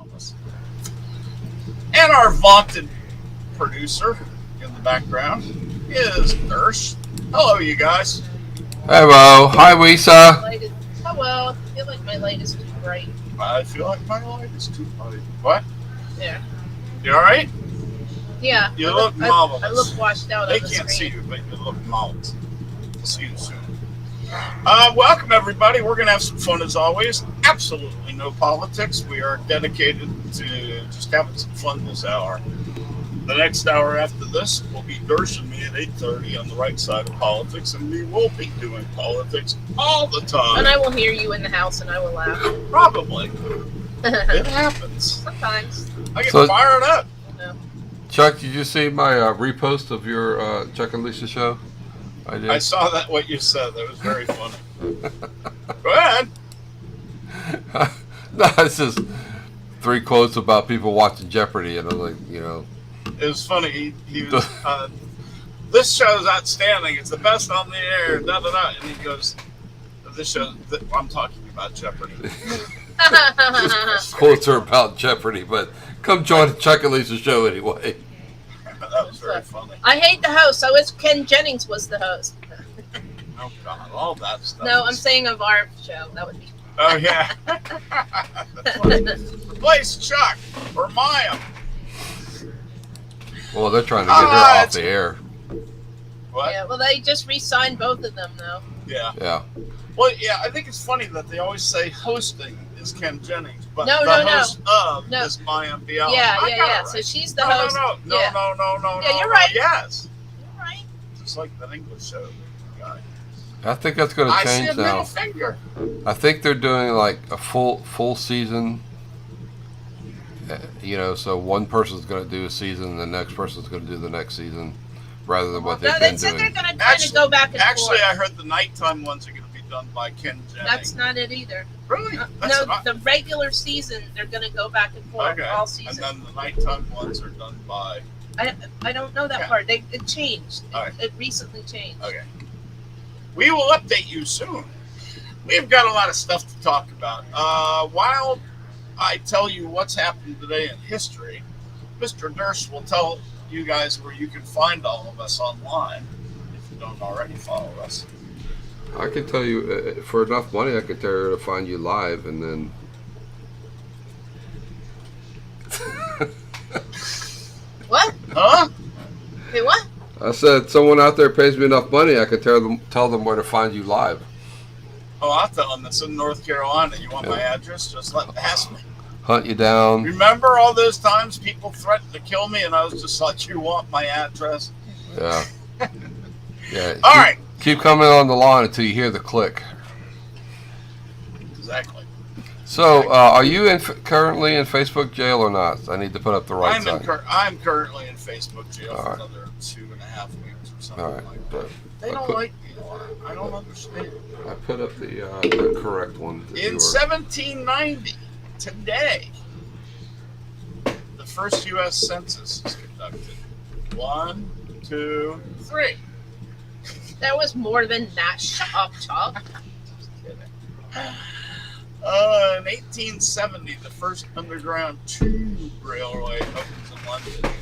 Thomas. And our vaunted producer in the background is Nurse. Hello, you guys. Hello. Hi, Lisa. Hello. I feel like my light is too bright. I feel like my light is too bright. What? There. You alright? Yeah. You look marvelous. I look washed out They on the can't see screen. you, but you look marvelous. We'll see you soon. Welcome, everybody. We're going to have some fun as always. Absolutely no politics. We are dedicated to just having some fun this hour. The next hour after this will be Nurse and me at 8:30 on the right side of politics, and we will be doing politics all the time. And I will hear you in the house and I will laugh. Probably. It happens. Sometimes. I get fired up. No. Chuck, did you see my repost of your Chuck and Lisa show? I did. I saw that, what you said. That was very funny. Go ahead. No, it's just 3 quotes about people watching Jeopardy, and I'm like, It was funny. He was, this show's outstanding. It's the best on the air. Da da da. And he goes, "This show." I'm talking about Jeopardy. quotes are about Jeopardy, but come join the Chuck and Lisa show anyway. That was very funny. I hate the host. I wish Ken Jennings was the host. Oh God, all that stuff. No, I'm saying of our show. That would be. Oh yeah. That's funny. Replace Chuck or Maya. Well, they're trying to get her off the air. What? Yeah. Well, they just re-signed both of them, though. Yeah. Yeah. Well, yeah. I think it's funny that they always say hosting is Ken Jennings, but No, the no, no. host of No. is Maya Biala. Yeah, I yeah, got it yeah. right. So she's the No, host. no. Yeah. Yeah, you're right. Yes. You're right. Just like that English show guy. I think that's going to I see a change middle now. finger. I think they're doing like a full season. So one person's going to do a season, and the next person's going to do the next season, rather than what they've No, they been said doing. they're going to try to go back and Actually, forth. I heard the nighttime ones are going to be done by Ken Jennings. That's not it either. Really? No, That's not- the regular season they're going to go back and forth okay. all season. And then the nighttime ones are done by. I don't know that Yeah. part. It changed. All right. It recently changed. Okay. We will update you soon. We've got a lot of stuff to talk about. While I tell you what's happened today in history, Mr. Nurse will tell you guys where you can find all of us online if you don't already follow us. I can tell you, for enough money, I could tell her to find you live, and then. What? Huh? Hey, what? I said, someone out there pays me enough money, I could tell them where to find you live. Oh, I'll tell them it's in North Carolina. You want my address? Just ask me. Hunt you down. Remember all those times people threatened to kill me, and I was just like, "You want my address?" Yeah. Yeah. All right. Keep coming on the line until you hear the click. Exactly. So, are you currently in Facebook jail or not? I need to put up the right sign. I'm currently in Facebook jail All for right. another 2.5 weeks or something All right. like that. They I don't put- like me a lot. I don't understand. I put up the correct one. that In you were- 1790, today, the first U.S. Census is conducted. 1, 2, 3. That was more than that. Shut up, Chuck. Just kidding. In 1870, the first underground tube railway opens in London.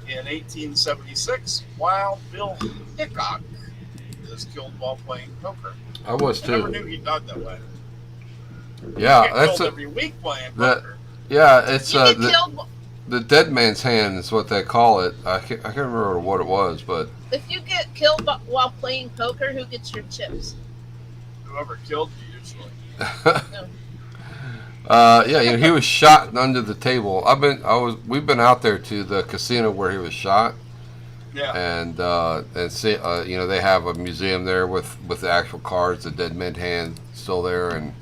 In 1876, Wild Bill Hickok is killed while playing poker. I was I never too. knew he died that way. Yeah, Get that's killed a, every week playing that- poker. yeah. It's You get killed the dead man's hand is what they call it. I can't remember what it was, but if you get killed while playing poker. Who gets your chips? Whoever killed you usually. yeah, he was shot under the table. We've been out there to the casino where he was shot, Yeah. and see, they have a museum there with the actual cards, the dead man's hand still there, and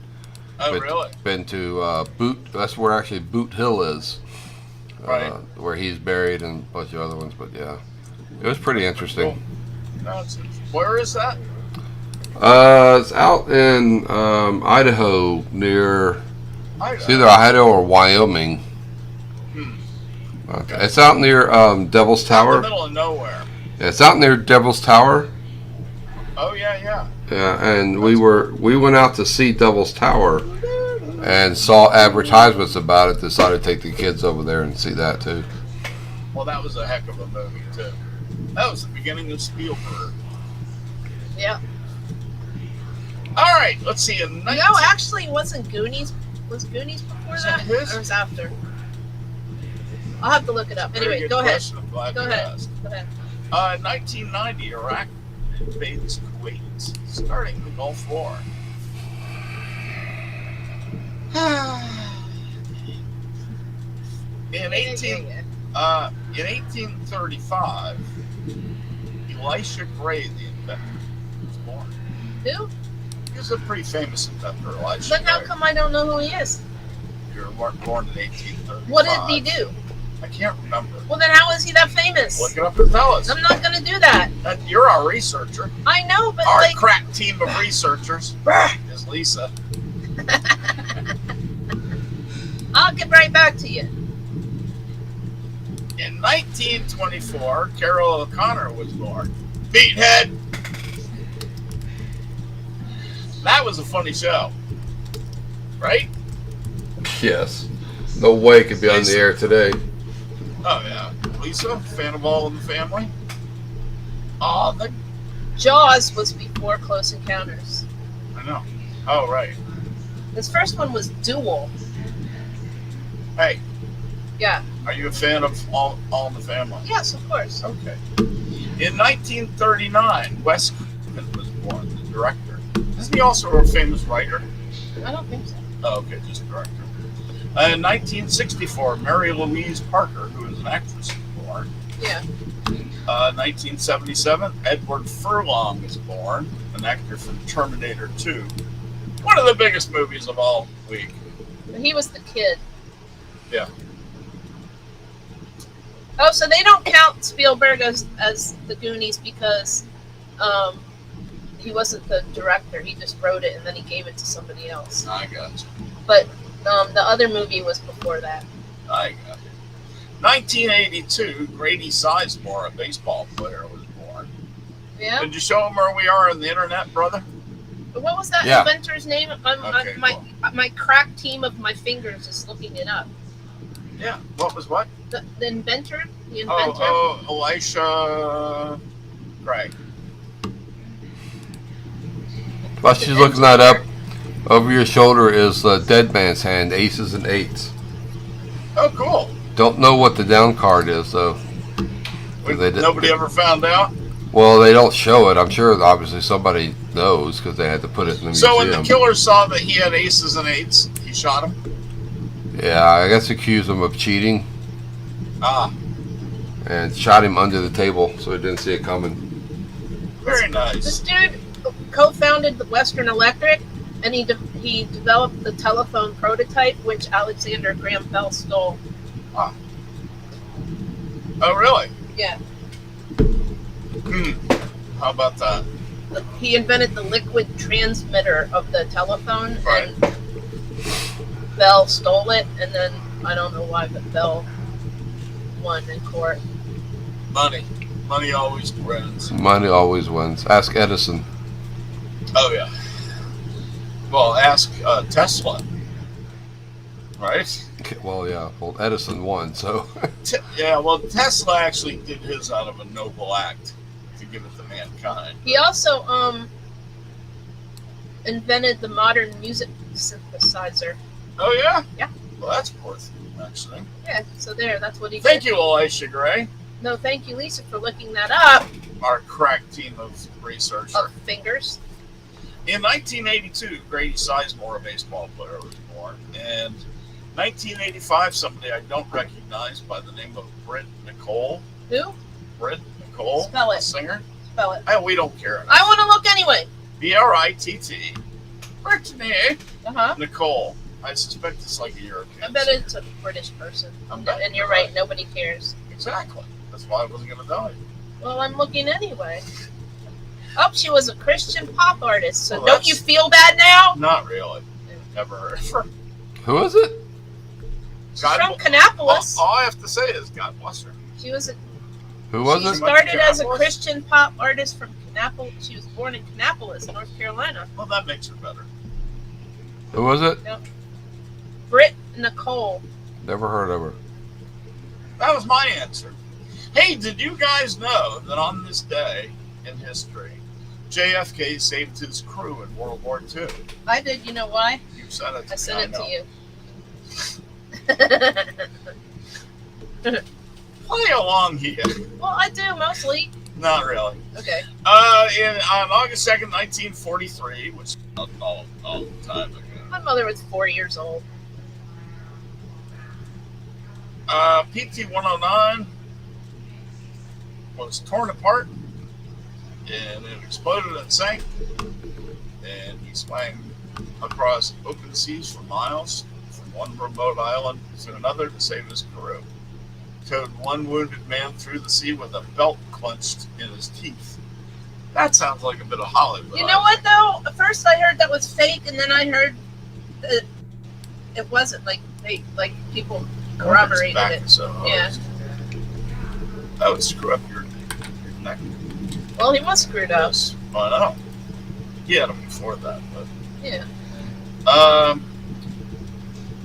Oh, really? been to Boot. That's where actually Boot Hill is, Right. where he's buried, and a bunch of other ones. But yeah, it was pretty interesting. No, where is that? It's out in Idaho near. It's either Idaho or Wyoming. Okay. It's out near Devil's In Tower. the middle of nowhere. Yeah, it's out near Devil's Tower. Oh, yeah, yeah. Yeah, and we went out to see Devil's Tower, and saw advertisements about it. Decided to take the kids over there and see that too. Well, that was a heck of a movie too. That was the beginning of Spielberg. Yeah. All right, let's see. In 19... No, actually, wasn't Goonies. Was Goonies before Was that? it his? Or was after? I'll have to look it up. Very Anyway, good go ahead. question. I'm glad Go you ahead. asked. Go ahead. 1990, Iraq invades Kuwait, starting the Gulf War. In 1835, Elisha Gray, the inventor, was born. Who? He was a pretty famous inventor, Elisha Then how Gray. come I don't know who he is? You were born in 1835. What did he do? I can't remember. Well, then how is he that famous? Look it up and tell us. I'm not going to do that. You're our researcher. I know, but Our like, crack team of researchers is Lisa. I'll get right back to you. In 1924, Carol O'Connor was born. Meathead! That was a funny show. Right? Yes. No way it could be on the air today. Oh, yeah. Lisa, fan of All in the Family? Oh, Jaws was before Close Encounters. I know. Oh, right. This first one was Duel. Hey, Yeah. are you a fan of All in the Family? Yes, of course. Okay. In 1939, Wes Craven was born, the director. Isn't he also a famous writer? I don't think so. Oh, okay, just a director. In 1964, Mary Louise Parker, who is an actress, was born. Yeah. 1977, Edward Furlong is born, an actor from Terminator 2. One of the biggest movies of all week. He was the kid. Yeah. Oh, so they don't count Spielberg as the Goonies because he wasn't the director. He just wrote it and then he gave it to somebody else. I got you. But the other movie was before that. I got you. 1982, Grady Sizemore, a baseball player, was born. Yeah. Did you show him where we are on the internet, brother? What was that Yeah. inventor's name? Okay, My crack team of my fingers is looking it up. Yeah. What was what? The inventor? The inventor? Oh, Elisha Gray. While she's looking that up, over your shoulder is Dead Man's Hand, Aces and Eights. Oh, cool. Don't know what the down card is though. Nobody ever found out. Well, they don't show it. I'm sure obviously somebody knows because they had to put it in the museum. So when the killer saw that he had aces and eights, he shot him. Yeah, I guess accused him of cheating Ah, and shot him under the table so he didn't see it coming. very This nice. dude co-founded the Western Electric, and he developed the telephone prototype, which Alexander Graham Bell stole. Oh, really? Yeah. How about that? He invented the liquid transmitter of the telephone, Right. and Bell stole it, and then I don't know why, but Bell won in court. Money. Money always wins. Money always wins. Ask Edison. Oh, yeah. Well, ask Tesla. Right? Well, yeah. Well, Edison won, so. Yeah, well, Tesla actually did his out of a noble act to give it to mankind. He also invented the modern music synthesizer. Oh, yeah? Yeah. Well, that's worth mentioning. Yeah, so that's what he Thank did. you, Elisha Gray, No, thank you, Lisa, for looking that up. our crack team of researchers. Of fingers. In 1982, Grady Sizemore, a baseball player, was born. And 1985, somebody I don't recognize by the name of Britt Nicole. Who? Britt Nicole, Spell it. a singer. Spell it. We don't care. I want to look anyway. B-R-I-T-T. Brittany Uh-huh. Nicole. I suspect it's like a European. I bet singer. it's a British person. I'm betting And you're you're right, right. nobody cares. Exactly. That's why I wasn't going to die. Well, I'm looking anyway. Oh, she was a Christian pop artist, so Well, don't you that's- feel bad now? Not really. Never heard of her. Who is it? She's God from bl- Kannapolis. all I have to say is God bless her. She was a Who was She it? started as a Kannapolis? Christian pop artist from Kannapolis. She was born in Kannapolis, North Carolina. Well, that makes her better. Who was it? Britt Nicole. Never heard of her. That was my answer. Hey, did you guys know that on this day in history, JFK saved his crew in World War II? I did. You know why? You said it. I sent it to you. Play along here. Well, I do mostly. Not really. Okay. On August 2nd, 1943, which is not all the time ago, My mother was 4 years old. PT-109 was torn apart, and it exploded and sank, and he swam across open seas for miles from one remote island to another to save his crew. Towed one wounded man through the sea with a belt clenched in his teeth. That sounds like a bit of Hollywood. You know what though? At first I heard that was fake, and then I heard that it wasn't. Like people corroborated it. So Yeah. that would screw up your neck. Well, he was screwed up. Yes, I know. He had them before that, but Yeah.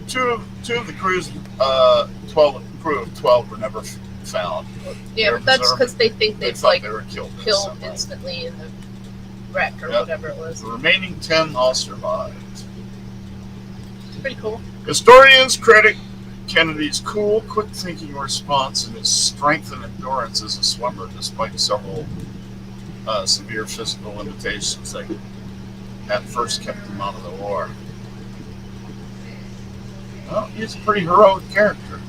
two of the crews, 12 crew of 12 were never found. Yeah, but that's because they think they they've thought like they were killed. killed instantly in the wreck or Yep. whatever it was. The remaining 10 all survived. It's pretty cool. Historians credit Kennedy's cool, quick-thinking response and his strength and endurance as a swimmer, despite several severe physical limitations that at first kept him out of the war. Well, he's a pretty heroic character.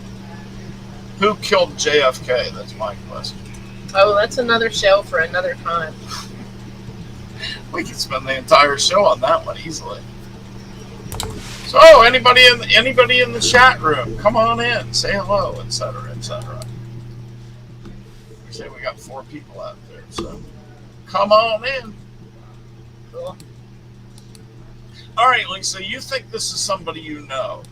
Who killed JFK? That's my question. Oh, that's another show for another time. We could spend the entire show on that one easily. So, anybody in the chat room, come on in, say hello, etc., etc. We say we got 4 people out there, so come on in. Cool. All right, Lisa, you think this is somebody you know?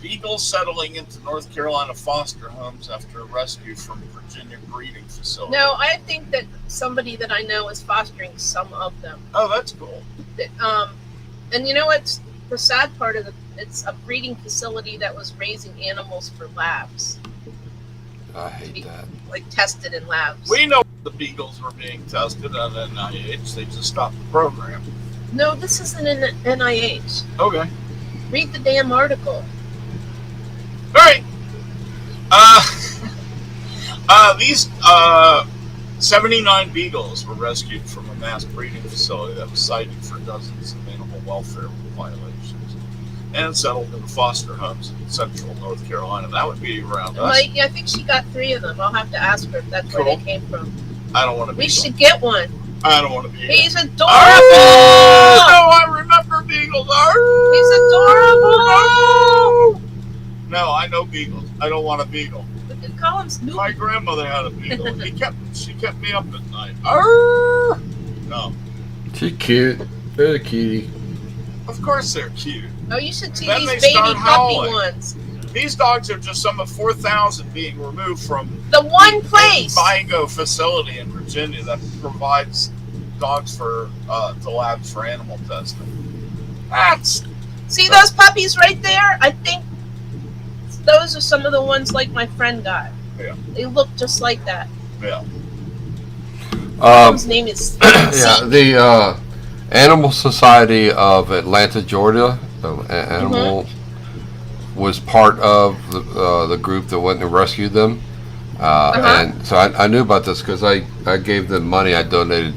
Beagles settling into North Carolina foster homes after a rescue from Virginia breeding facility. No, I think that somebody that I know is fostering some of them. Oh, that's cool. And you know what's the sad part of it's a breeding facility that was raising animals for labs, I hate that. like tested in labs. We know the Beagles were being tested at NIH. They just stopped the program. No, this isn't an NIH. Okay. Read the damn article. All right. These 79 beagles were rescued from a mass breeding facility that was cited for dozens of animal welfare violations and settled in foster homes in central North Carolina. That would be around us. Like, I think she got 3 of them. I'll have to ask her if that's where Cool. they came from. I don't want to be. We should get one. I don't want to be. He's adorable. Oh, I remember beagles. He's adorable. No, I know beagles. I don't want a beagle. We could call him Snoopy. My grandmother had a beagle. She kept me up at night. No, She's cute. Very cutie. of course they're cute. Oh, you should see Then these they baby start puppy howling. ones. These dogs are just some of 4,000 being removed from The one place. Vigo facility in Virginia that provides dogs for to labs for animal testing. That's See those puppies right there? I think those are some of the ones like my friend got. Yeah. They look just like that. yeah. His name is Yeah, the Animal Society of Atlanta, Georgia, animal was part of the group that went and rescued them. And so I knew about this because I gave them money. I donated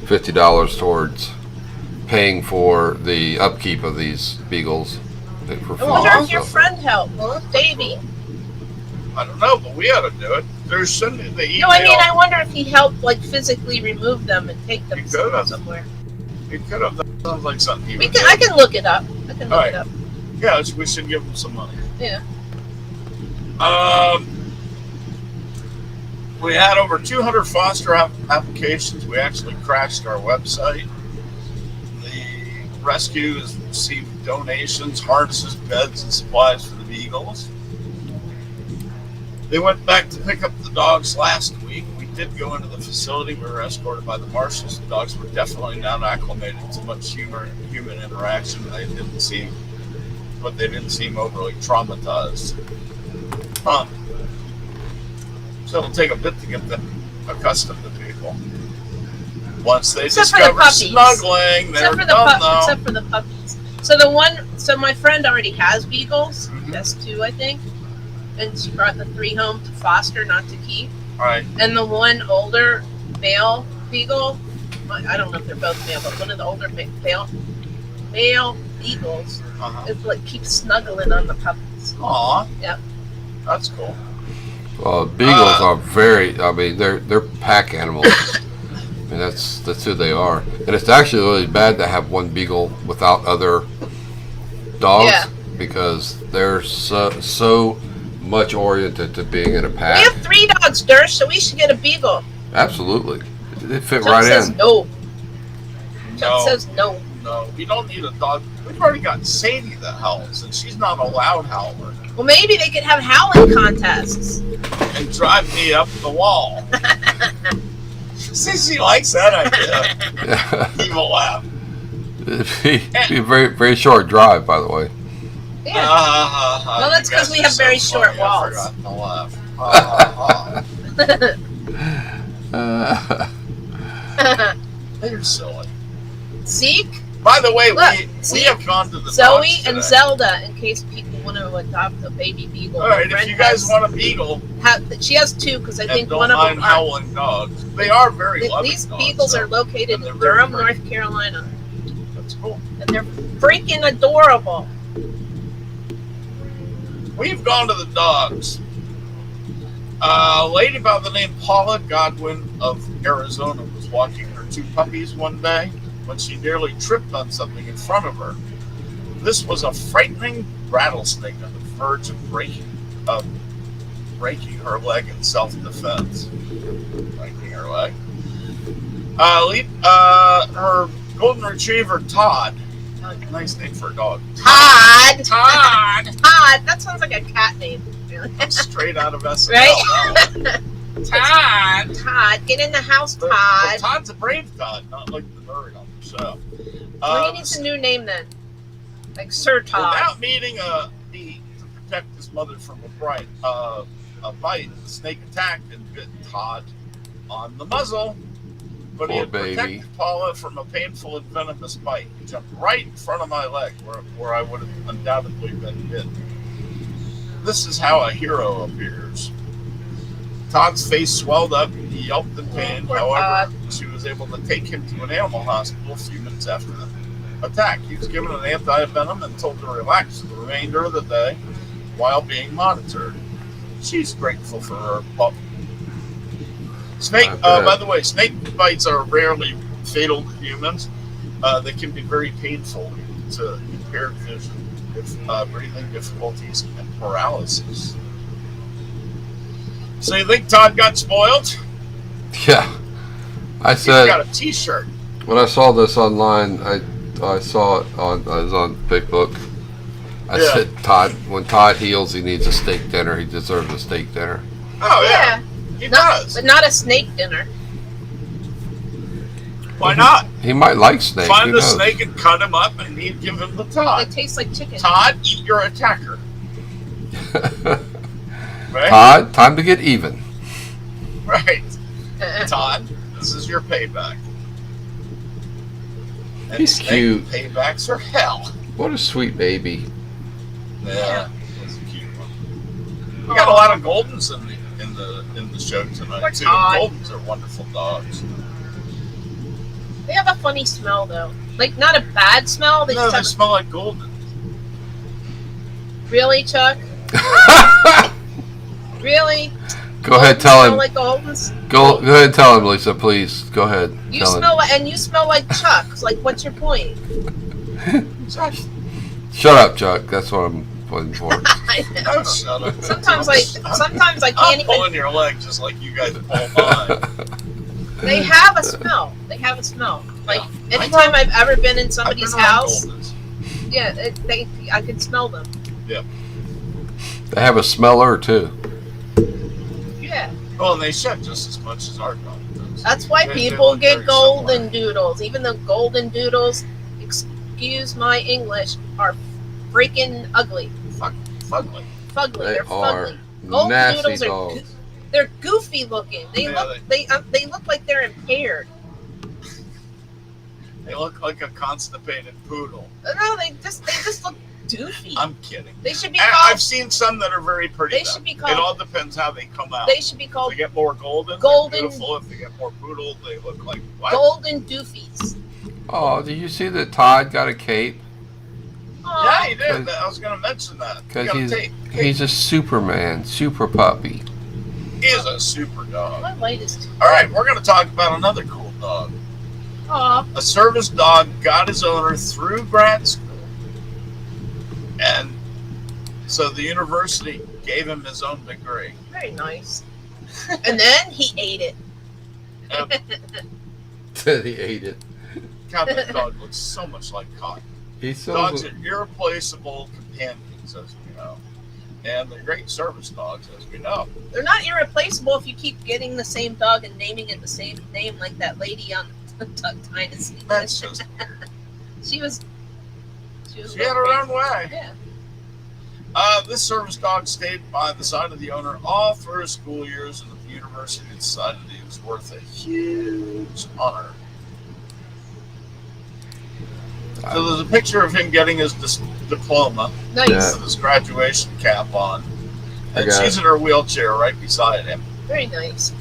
$50 towards paying for the upkeep of these beagles. For I wonder food, if your so. friend helped. Well, Davey. I don't know, but we ought to do it. There's sending the email. No, I mean, I wonder if he helped, like, physically remove them and take them He could have. somewhere. It could have. That sounds like something he would I do. can look it up. I can look Alright. it up. Yeah, we should give him some money. Yeah. We had over 200 foster applications. We actually crashed our website. The rescue has received donations, harnesses, beds, and supplies for the beagles. They went back to pick up the dogs last week. We did go into the facility. We were escorted by the marshals. The dogs were definitely not acclimated to much human interaction. They didn't seem but they didn't seem overly traumatized. Huh. So it'll take a bit to get them accustomed to people. Once they Except for the discover puppies. snuggling, they're done though. Except for the puppies. So my friend already has beagles. Mhm. That's 2, I think. And she brought the 3 home to foster, not to keep. Right. And the one older male beagle, I don't know if they're both male, but one of the older male beagles Uh-huh. is like keeps snuggling on the puppies. Aw. Yep. That's cool. Well, beagles are very. I mean, they're pack animals. I mean, that's who they are. And it's actually really bad to have one beagle without other dogs Yeah. because they're so much oriented to being in a We pack. have 3 dogs, Dersh, so we should get a beagle. Absolutely, they fit Chuck right says in. no. Chuck No, says no. no, we don't need a dog. We've already got Sadie that howls, and she's not a loud howler. Well, maybe they could have howling contests. And drive me up the wall. See, she likes that idea. Evil laugh. It'd be a very very short drive, by the way. Yeah. Well, that's 'cause we have very short walls. I forgot to laugh. Ha, ha, ha. They're silly. Zeke, By the way, Look, we see? have gone to the Zoe, dogs and today. Zelda, in case people want to adopt a baby beagle. All right, if Brent you guys has- want a beagle she has 2 because I and think don't one of mind them are. howling dogs, they are very loving These dogs, beagles so are located and they're in very Durham, friendly. North Carolina, That's cool. and they're freaking adorable. We've gone to the dogs. A lady by the name Paula Godwin of Arizona was walking her 2 puppies one day when she nearly tripped on something in front of her. This was a frightening rattlesnake on the verge of breaking her leg in self-defense. Breaking her leg. Her golden retriever Todd. Nice name for a dog. Todd. Todd. Todd. That sounds like a cat name. Straight out of SNL. Right? Todd. Todd, get in the house, But Todd. Todd's a brave Todd, not like the nerd on the show. Well, he needs a new name then, like Sir Todd. Without needing a bee to protect his mother from a bite, the snake attacked and bit Todd on the muzzle. But he Poor had baby. protected Paula from a painful and venomous bite. He jumped right in front of my leg, where I would have undoubtedly been bit. This is how a hero appears. Todd's face swelled up, and he yelped in pain. Poor However, she was able to take him to an animal hospital a few minutes after the attack. He was given an anti-venom and told to relax for the remainder of the day while being monitored. She's grateful for her pup. Snake. By the way, snake bites are rarely fatal to humans. They can be very painful to impaired vision, with breathing difficulties and paralysis. So you think Todd got spoiled? Yeah, I He's said got a T-shirt. when I saw this online, I saw it on Facebook. I Yeah. said when Todd heals, he needs a steak dinner. He deserves a steak dinner. Oh yeah, he does. But not a snake dinner. Why not? He might like snake. Find who the knows? snake and cut him up, and he'd give him the They Todd. taste like chicken. Todd, eat your attacker. Right? Todd, time to get even. Right. Todd, this is your payback. And He's snake cute. Paybacks are hell. What a sweet baby. Yeah, that's a cute one. We got a lot of Goldens in the show tonight Poor too. Todd. Goldens are wonderful dogs. They have a funny smell though. Like not a bad smell. They No, just they have smell like Golden. really, Chuck. Really? Go ahead, Goldens tell smell him. like Goldens. Go ahead, and tell him, Lisa, please. Go ahead. You tell smell like, and you smell like Chuck. Like, what's your point? Exactly. him. Shut up, Chuck. That's what I'm pointing for. I know. Oh, shut up. Sometimes I I'm can't even. pulling your leg just like you guys pull mine. They have a smell. They have a smell. Like Yeah. anytime I've ever been in I've somebody's been around house, Goldens. yeah, I can smell them. They have a smeller too. Yeah, Well, and they shed just as much as our dog does. that's why They people look get very golden similar. doodles. Even though golden doodles, excuse my English, are freaking ugly. Fugly. Fugly. They They're are fugly. Golden nasty doodles dogs. they're goofy looking. They Yeah, look they look like they're impaired. They look like a constipated poodle. No, they just look doofy. I'm kidding. They should be I've called. seen some that are very pretty. They though. should be It called. all depends how they come out. They should be If called they get more golden, Golden- they're beautiful. If they get more poodle, they look like what? golden doofies. Oh, did you see that Todd got a cape? Aw. Yeah, he did. I was going to mention that. Because He got a tape. he's a Superman, super puppy. He is a super dog. My light is too. All right, we're going to talk about another cool dog. Aw. A service dog got his owner through grad school, and so the university gave him his own degree. Very nice. And then he ate it. He ate it. God, that dog looks so much like Cotton. He's so Dogs are irreplaceable companions, as we know, and they're great service dogs, as we know. They're not irreplaceable if you keep getting the same dog and naming it the same name like that lady on Duck Dynasty. That's just She was she had her own way. Yeah. This service dog stayed by the side of the owner all through his school years, and the university decided he was worth a huge honor. So there's a picture of him getting his diploma Nice. Yeah. with his graduation cap on, I and got she's in her wheelchair right beside him. Very nice.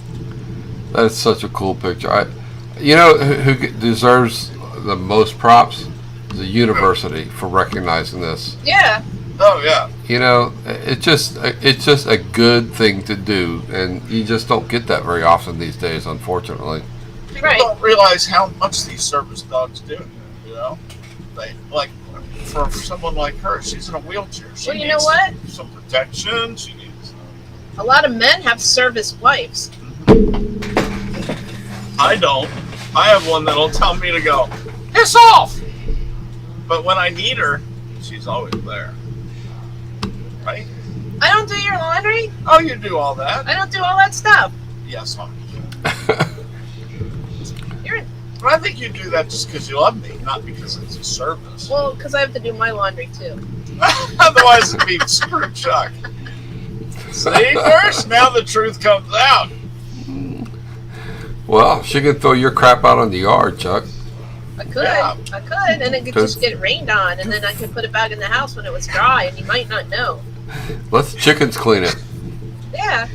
That's such a cool picture. You know who deserves the most props? The university for recognizing this. Yeah. Oh yeah, You know, it's just a good thing to do, and you just don't get that very often these days, unfortunately. people Right. don't realize how much these service dogs do. You know, they like for someone like her, she's in a wheelchair. She Well, you know needs what? Some protection. She needs. A lot of men have service wives. I don't. I have one that'll tell me to go piss off, but when I need her, she's always there. Right? I don't do your laundry. Oh, you do all that? I don't do all that stuff. Yes, honey. You're But I think you do that just because you love me, not because it's a service. well, because I have to do my laundry too. Otherwise, it'd be screw Chuck. See, first, now the truth comes out. Well, she can throw your crap out on the yard, Chuck. I could, Yeah. and it could just get rained on, and then I could put it back in the house when it was dry, and you might not know. Let the chickens clean it. Yeah,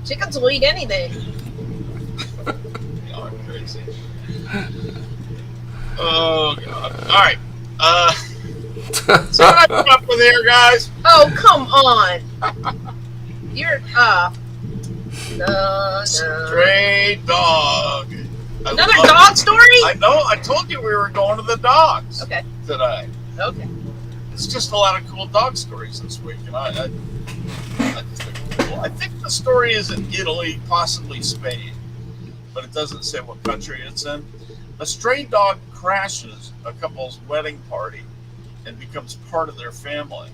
chickens will eat anything. Y'all are crazy. Oh, God. All right. So what I come up with here, guys? Oh, come on! You're no. Stray dog. I Another love dog it. story? I know. I told you we were going to the dogs Okay, today. okay. It's just a lot of cool dog stories this week, and I think the story is in Italy, possibly Spain, but it doesn't say what country it's in. A stray dog crashes a couple's wedding party and becomes part of their family.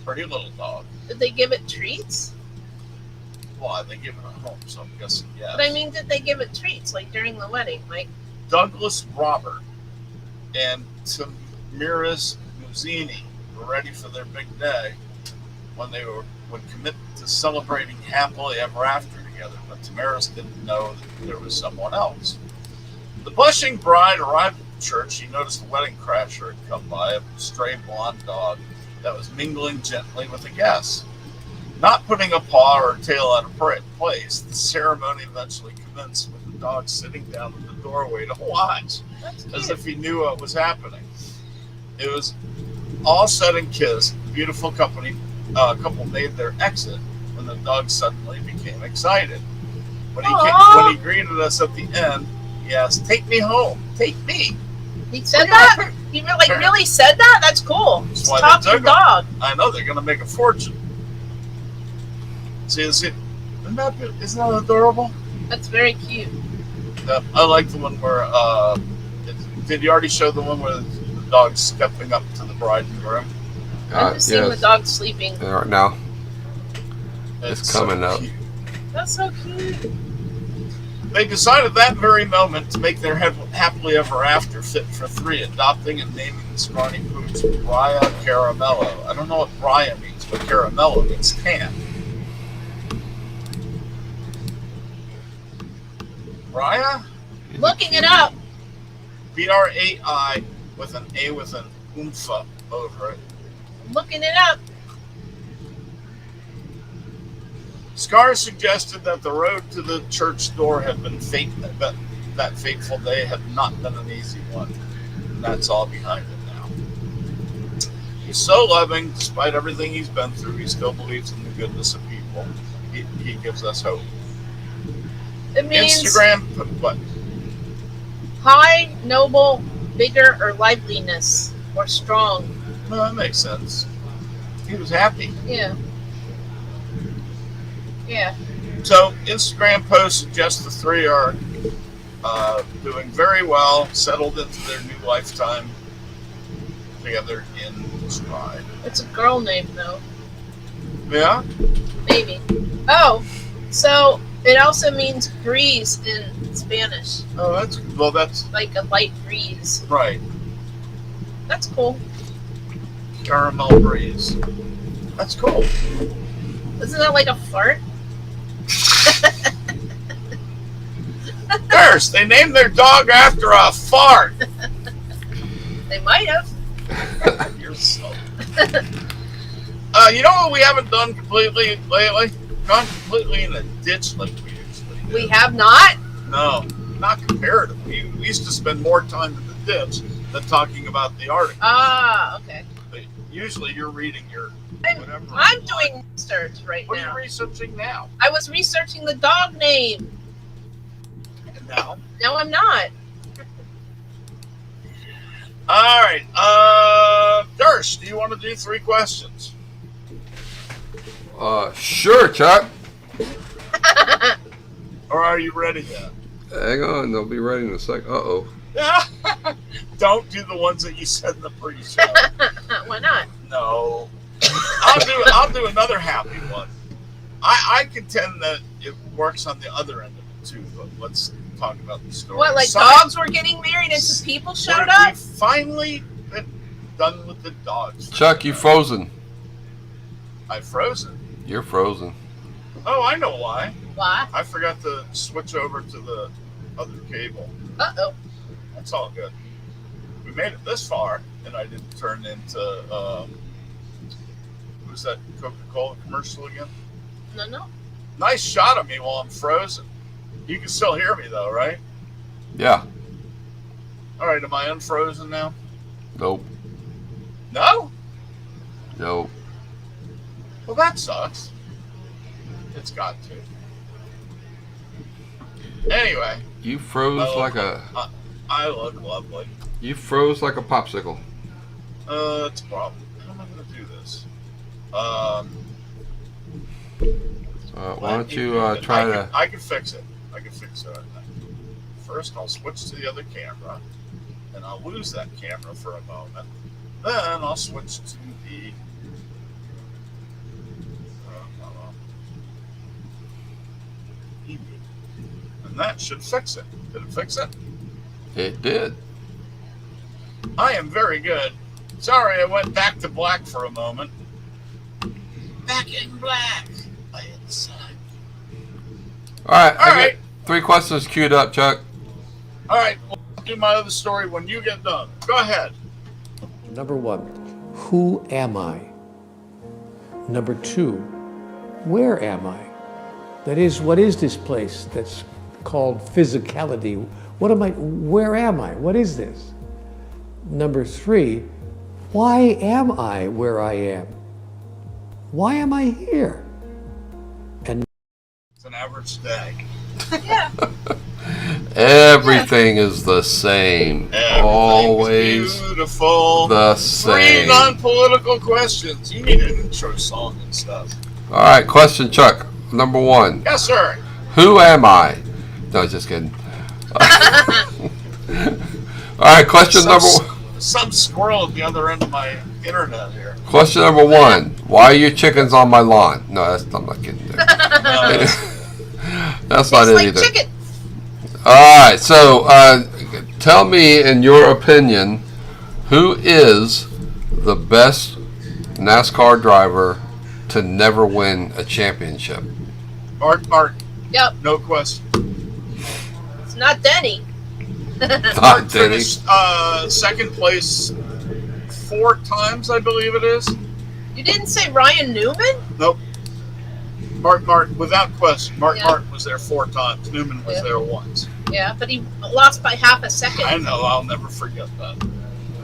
Pretty little dog. Did they give it treats? Well, they give it a home, so I'm guessing yes. But I mean, did they give it treats like during the wedding? Like, Douglas Robert and Tamiris Muzzini were ready for their big day when they would commit to celebrating happily ever after together, but Tamiris didn't know that there was someone else. The blushing bride arrived at the church. She noticed the wedding crasher had come by, a stray blonde dog that was mingling gently with the guests. Not putting a paw or a tail out of place, the ceremony eventually commenced with the dog sitting down in the doorway to watch, that's as cute. if he knew what was happening. It was all said and kissed. The beautiful couple made their exit when the dog suddenly became excited. When he greeted us at the end, he asked, "Take me home. Take me." He said that? He really said that? That's cool. That's It's why they talking took him. dog. I know they're going to make a fortune. See, isn't that adorable? That's very cute. I like the one where. Did you already show the one where the dog's stepping up to the bride and groom? I'm just seeing the dog sleeping. Right now. It's coming up. cute. That's so cute. They decided that very moment to make their happily ever after fit for three, adopting and naming the scrawny pooch Raya Caramello. I don't know what Raya means, but Caramello means tan. Raya? Looking it up. B-R-A-I with an A with an oomfa over it. Looking it up. Scar suggested that the road to the church door had been but that fateful day had not been an easy one. And that's all behind it now. He's so loving, despite everything he's been through, he still believes in the goodness of people. He gives us hope. It means Instagram, what? high, noble, vigor, or liveliness, or strong. No, that makes sense. He was happy. Yeah. Yeah. So, Instagram posts suggest the three are doing very well, settled into their new lifetime together in stride. It's a girl name, though. Yeah? Maybe. Oh, so it also means breeze in Spanish. Oh, that's Like a light breeze. right. That's cool. Caramel breeze. That's cool. Isn't that like a fart? Nurse, they named their dog after a fart. They might have. You're so. You know what we haven't done completely lately? Gone completely in a ditch like we usually do. We have not? No, not comparatively. We used to spend more time in the ditch than talking about the article. Ah, okay. But usually you're reading your whatever. I'm doing research right What are now. you researching now? I was researching the dog name. And now? No, I'm not. All right. Durst, do you want to do 3 questions? Sure, Chuck. Or are you ready yet? Hang on, they'll be ready in a sec. Uh-oh. Don't do the ones that you said in the pre-show. Why not? No. I'll do another happy one. I contend that it works on the other end of it too, but let's talk about the story. What, like Science- dogs were getting married and some people showed We've up? finally been done with the dogs. Chuck, you frozen. I've frozen. You're frozen. Oh, I know why. Why? I forgot to switch over to the other cable. Uh-oh. That's all good. We made it this far, and I didn't turn into who's that Coca-Cola commercial again? No. Nice shot of me while I'm frozen. You can still hear me though, right? Yeah. All right, am I unfrozen now? Nope. No? Nope. Well, that sucks. It's got to. Anyway, You froze like a. I look lovely. You froze like a popsicle. It's a problem. How am I going to do this? Why don't you try to? I can fix it. I can fix it. First, I'll switch to the other camera, and I'll lose that camera for a moment. Then I'll switch to the. And that should fix it. Did it fix it? It did. I am very good. Sorry, I went back to black for a moment. Back in black. By inside. All right. All right. 3 questions queued up, Chuck. All right. I'll do my other story when you get done. Go ahead. Number 1, who am I? Number 2, where am I? That is, what is this place that's called physicality? Where am I? What is this? Number 3, why am I where I am? Why am I here? And It's an average day. Yeah. Everything is the same. Always beautiful. the 3 same. non-political questions. You need an intro song and stuff. All right. Question, Chuck. Number 1. Yes, sir. Who am I? No, just kidding. All right. Question number. Some squirrel at the other end of my internet here. Question number 1. Why are your chickens on my lawn? No, I'm not kidding. Uh, That's not Tastes it like either. chicken. All right. So, tell me, in your opinion, who is the best NASCAR driver to never win a championship? Mark, Yep, no question. it's not Denny. Not Denny. Finished second place 4 times, I believe it is. You didn't say Ryan Newman? Nope. Mark, without question. Mark Yeah. Martin was there 4 times. Newman was Yeah. there once. Yeah, but he lost by half a second. I know. I'll never forget that.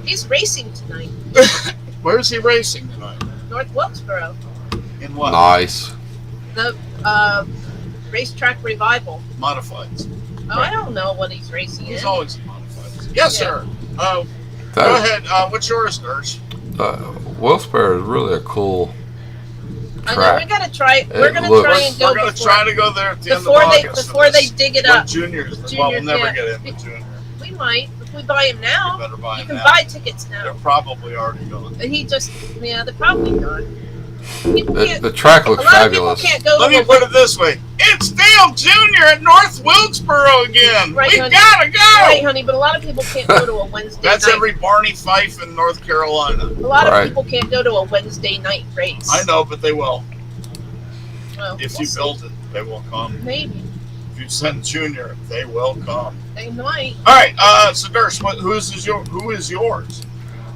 He's racing tonight, Where's he racing tonight? North Wilkesboro. In what? Nice. The racetrack revival. Modifieds. Oh, I don't know what he's racing He's in. always in modifieds. Yes, Yeah. sir. Go That, ahead. What's yours, Nurse? Wilkes-Barre is really a cool I know track. we gotta try. We're gonna looks- try and go We're going to before, try to go there at the before end they of August. before they dig it When up. juniors. Well, we'll Juniors, never yeah. get into junior. We might if we buy him You now. better buy You him can now. buy tickets They're now. probably already going. But he just they're probably not. People The, can't. the track A looks lot of people fabulous. can't go Let to me put it this way. It's Dale Jr. at North Wilkesboro again. Right, We honey. gotta go. Right, honey, but a lot of people can't go to a Wednesday That's night. every Barney Fife in North Carolina. A lot Right. of people can't go to a Wednesday night race. I know, but they will. Well, If we'll you see. build it, they will come. Maybe If you send Junior, they will come. they might. All right, so Durst, who is yours?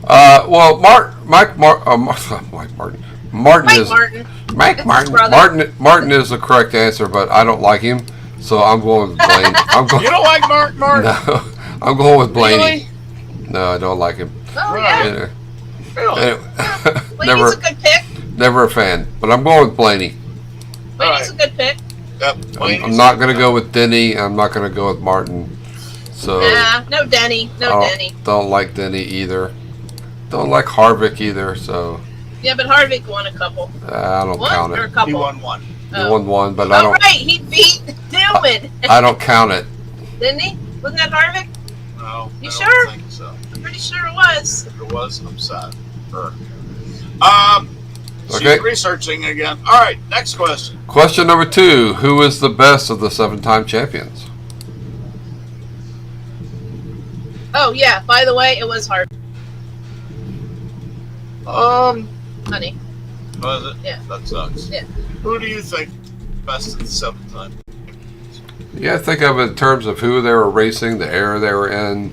Well, Mike Martin. Martin Mike is Martin. Mike That's Martin. his brother. Martin is the correct answer, but I don't like him, so I'm going with Blaney. I'm going. You don't like Mark Martin? No, I'm going with Blaney. Really? No, I don't like him. Oh Right. yeah, Really? Anyway, Blaney's never, a good pick. never a fan, but I'm going with Blaney. Blaney's a good pick. Yep, I'm not going to go with Denny. I'm not going to go with Martin. So Nah, no Denny, I no don't, Denny. don't like Denny either. Don't like Harvick either. So Yeah, but Harvick won a couple. I don't count One or a it. He couple. won one. He won one, but I Oh, don't. right, he beat Newman, I don't count it. didn't he? Wasn't that Harvick? No, You I sure? don't think so. I'm pretty sure it was. If it was, I'm sad. Her. She's Okay. researching again. All right, next question. Question number 2: Who is the best of the 7-time champions? Oh yeah. By the way, it was Harvick, honey. Was it? Yeah. That sucks. Yeah. Who do you think best of the 7th time? Yeah, think of it in terms of who they were racing, the era they were in,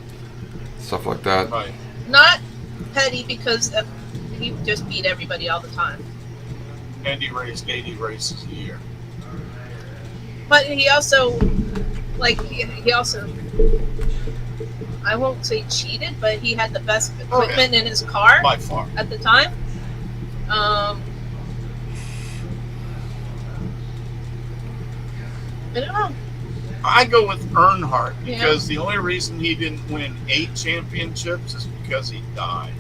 stuff like that. Right. Not Petty because he just beat everybody all the time. Andy raced 80 races a year. But he also, he also, I won't say cheated, but he had the best equipment in his car By far. at the time. I don't know. I go with Earnhardt because the only reason he didn't win 8 championships is because he died.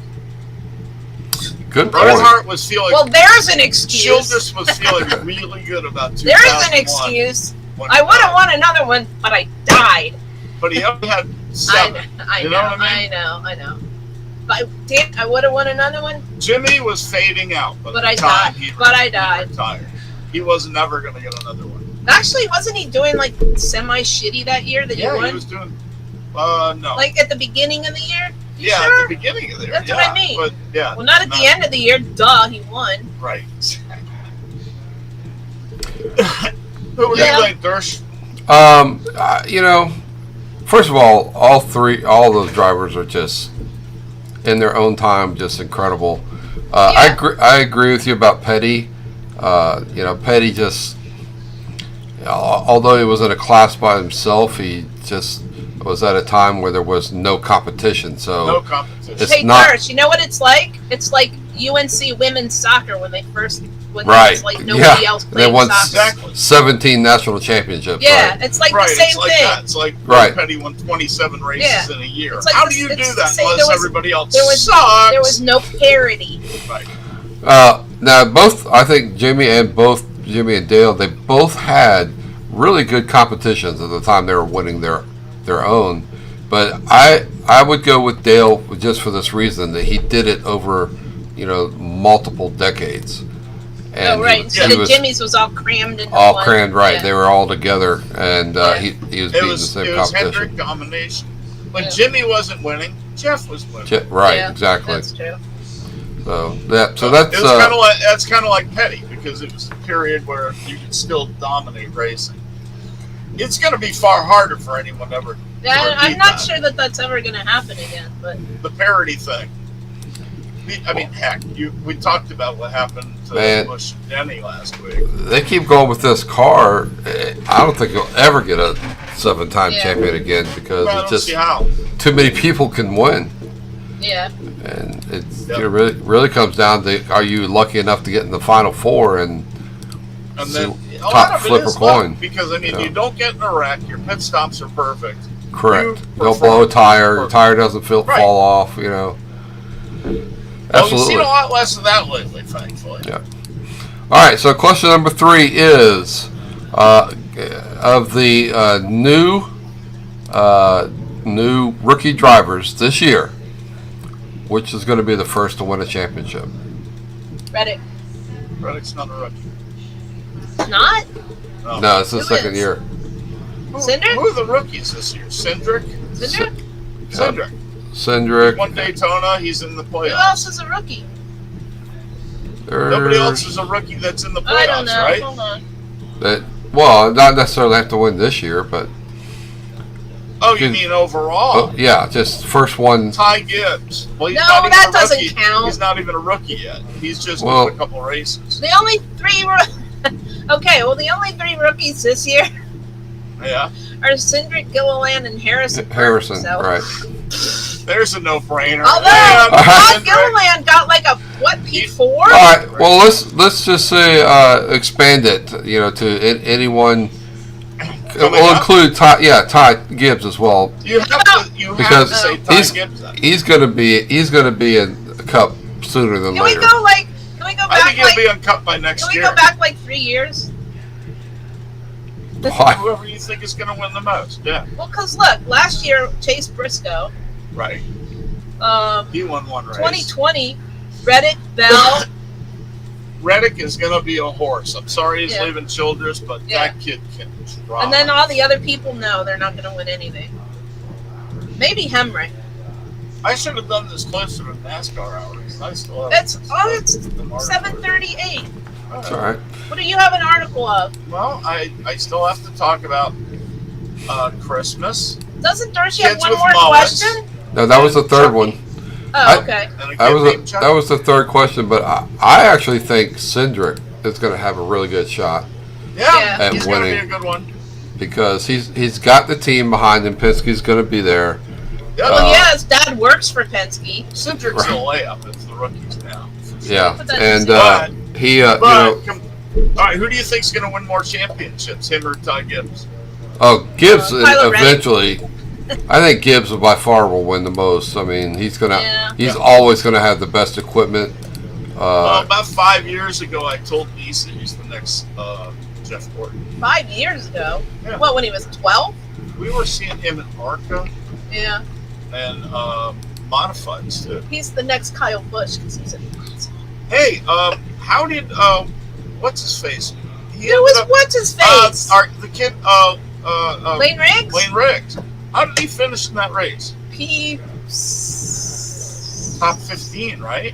Good point. Earnhardt was feeling. Well, there's an excuse. Childress was feeling really good about 2001. There is an excuse. when he I would have died. won another one, but I died. But he only had I 7. know, I You know, know what I mean? I know. But I would have won another one, Jimmy was fading out. By but the I time died. he But I he died. retired. He was never going to get another one. Actually, wasn't he doing like semi shitty that year that Yeah, you he won? was doing. No. Like at the beginning of the year? You yeah, sure? at the beginning of the year. That's yeah, what I mean. But yeah. Well, not at the end of the year. Duh, he won. Right. Who would Yeah. you think, Dersh? First of all those drivers are just, in their own time, just incredible. Yeah. I agree with you about Petty. Petty just, although he was in a class by himself, he just was at a time where there was no competition. So No competition. It's Hey, not- Darsh, you know what it's like? It's like UNC women's soccer when there was right, like nobody else they playing won soccer. Exactly. 17 national championships. Yeah, right. it's like Right, the same it's like thing. that. It's like Right. Petty won 27 races Yeah. in a year. It's like How the- do you it's do the that same- unless there was- everybody else there was- sucks? There was no parity. Right. Now, I think Jimmy and Dale, they both had really good competitions at the time they were winning their own. But I would go with Dale just for this reason, that he did it over, multiple decades. And Oh, right. he Instead of was Jimmy's was all crammed into all one. crammed, right. Yeah. They were all together, and Yeah. he was It beating the was same Hendrick competition. domination. When Yeah. Jimmy wasn't winning, Jeff was winning. Right, Yeah, exactly. That's true. So that's It was kind of like Petty, because it was a period where you could still dominate racing. It's going to be far harder for anyone ever. Yeah, to I'm repeat not that. sure that that's ever going to happen again, but The parody thing. I mean, heck, we talked about what happened to Man. Bush and Denny last week. they keep going with this car. I don't think you'll ever get a 7-time Yeah. champion again because But I it's don't just see how. too many people can win, yeah. and Yep. it really comes down to, are you lucky enough to get in the final four and And So, then a top lot of it flip is a coin. luck, because I mean, Yeah. you don't get in a wreck. Your pit stops are perfect. correct. You Don't perform blow a tire. Your perfect. tire doesn't Right. fall off. You know. Well, we've Absolutely. seen a lot less of that lately, thankfully. Yeah. All right. So question number 3 is of the new rookie drivers this year, which is going to be the first to win a championship? Reddick. Reddick's not a rookie. Not? No, it's the Who second is? year. Cindric? Who are the rookies this year? Cindric? Cindric? Cindric. Cindric. Won Daytona. He's in the Who playoffs. else is a rookie? Nobody else is a rookie that's in the I don't playoffs, know. right? Hold on. That, well, not necessarily have to win this year, but Oh, you Good. mean overall? oh, yeah, just first one. Ty Gibbs. Well, he's No, not even that a doesn't rookie. count. He's not even a rookie yet. He's just Well- won a couple races. The only 3 okay, well, the only 3 rookies this year Yeah, are Cindric, Gilliland, and Harrison. Harrison, So- right? there's a no-brainer. Although Yeah, Bob Cindric. Gilliland got like a P4? All right. Well, let's just say expand it. You know, to anyone. Coming We'll up? include Ty Gibbs as well. You have to Because say Ty he's- Gibbs. Then. He's gonna be in the cup sooner than Can we later. go like? Can we go I back think he'll like? be uncut by Can next we year. go back like 3 years? Why? Whoever you think is going to win the most. Yeah, Well, cause look, last year Chase Briscoe, right. um, He won one race. 2020, Reddick, Bell, Reddick is going to be a horse. I'm sorry he's Yeah. leaving Childress, but Yeah. that kid can drive. and then all the other people know they're not gonna win anything. Maybe Hemrick. I should have done this closer to NASCAR hours. I still have. It's the mark. 7:38. It's all right. What do you have an article of? Well, I still have to talk about Christmas. Doesn't Darcy have Kids one with more mullets. question? No, that was the third Chucky. one. Oh, okay. And a kid That named Chuck. was the third question, but I actually think Cindric is going to have a really good shot Yeah. at he's going to be a winning good one. because he's got the team behind him. Penske's going to be there. The Well, other yeah, his dad works for Penske. Cindric's a layup. It's the rookies now. Yeah, But that's and just- he But, you know, all right, who do you think's going to win more championships, him or Ty Gibbs? Gibbs Kylo Reddick. eventually. I think Gibbs by far will win the most. I mean, he's Yeah. always gonna have the best equipment. About 5 years ago, I told Nisa he's the next Jeff Gordon. 5 years ago. Yeah. What, when he was 12? We were seeing him in ARCA Yeah. and modifieds too. He's the next Kyle Busch because he's a. Hey, how did what's his face? He Who was what's his face? the kid Lane Riggs? Lane Riggs. How did he finish in that race? P. Top 15, right?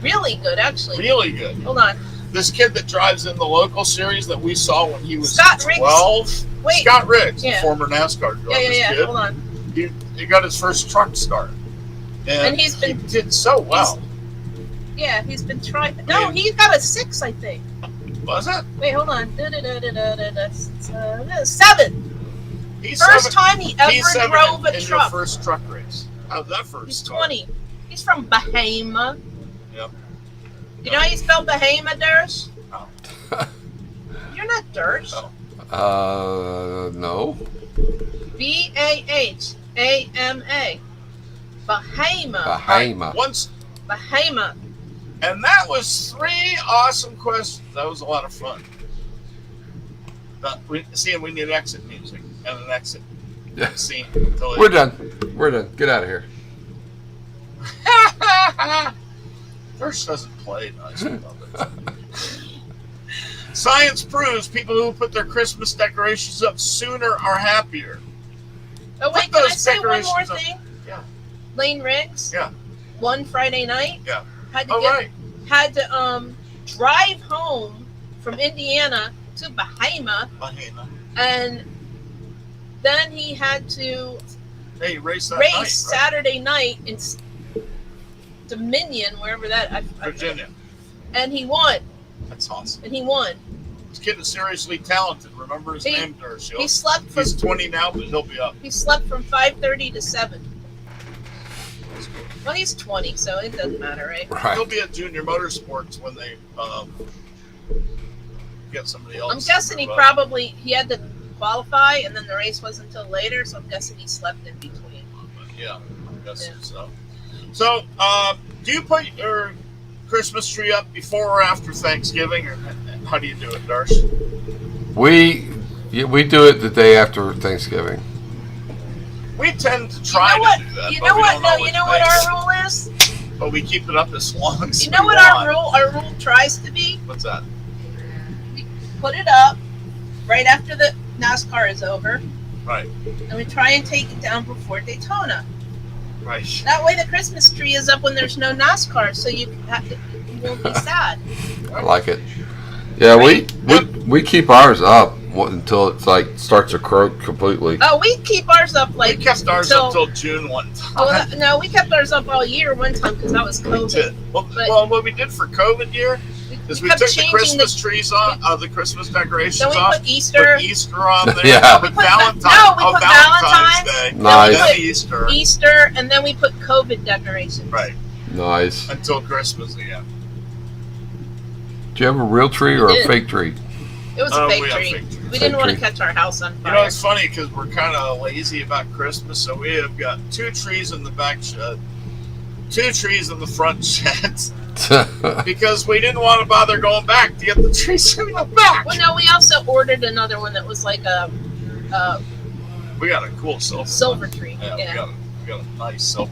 Really good, actually. Really good. Hold on. This kid that drives in the local series that we saw when he was Scott Riggs. 12. Wait. Scott Riggs, Yeah. the former NASCAR driver. Yeah. Kid. Hold on. He got his first truck start. And he's he been- did so well. Yeah, he's been trying. No, he got a 6, I think. Was it? Wait, hold on. 7. He's First seven- time he ever he's seven drove a in your truck. first truck race. How's that first He's start? 20. He's from Bahama. Yep. You know how you spell Bahama, Dersh? No. You're not Dersh. Oh. No. Bahama. Bahama. Bahama. Once, Bahama. and that was 3 awesome questions. That was a lot of fun. We need exit music and an exit Yeah. scene. We're done. We're done. Get out of here. First doesn't play nice. Science proves people who put their Christmas decorations up sooner are happier. Oh wait, Put can I those say one more decorations up. thing? Yeah. Lane Riggs. Yeah. One Friday night. Yeah. Had to Oh, right. had to drive home from Indiana to Bahama, Bahama. and then he had to Hey, race that race night, right? Saturday night in Dominion, wherever that. Virginia. And he won. That's awesome. And he won. This kid is seriously talented. Remember his He- name, Nurse. He slept from He's 20 now, but he'll be up. 5:30 to 7. Well, he's 20, so it doesn't matter, right? He'll Right. be at Junior Motorsports when they get somebody else. I'm guessing he had to qualify, and then the race wasn't until later, so I'm guessing he slept in between. Yeah, I'm guessing Yeah. so. So, do you put your Christmas tree up before or after Thanksgiving, or how do you do it, Darsh? We do it the day after Thanksgiving. We tend to try You know what? to do that. You but know we what? don't No, always you know what make it. our rule is. But we keep it up as long as You know we what want. our rule tries to be? What's that? Put it up right after the NASCAR is over, Right, and we try and take it down before Daytona. right. That way, the Christmas tree is up when there's no NASCAR, so you won't be sad. I like it. Yeah, we keep ours up until it's like starts to croak completely. Oh, we keep ours up like We kept ours till- up till June one time. Well, no, we kept ours up all year one time because that was We COVID. did. Well, But- what we did for COVID year is we kept took the changing Christmas trees off, the Christmas decorations Then we off, put Easter, put Easter on there, Yeah. put We put- Valentine's, no, we put Valentine's Day, Nice. then Easter, Easter, and then we put COVID decorations. right, Nice. until Christmas again. Do you have a real tree or We a did. fake tree? It was a We fake have tree. fake trees. We didn't Fake want to tree. catch our house on You fire. know, it's funny because we're kind of lazy about Christmas, so we have got 2 trees in the back shed, 2 trees in the front shed, because we didn't want to bother going back to get the trees in the back. Well, no, we also ordered another one that was like a We got a cool silver. silver tree. Yeah, Yeah. we got a nice silver.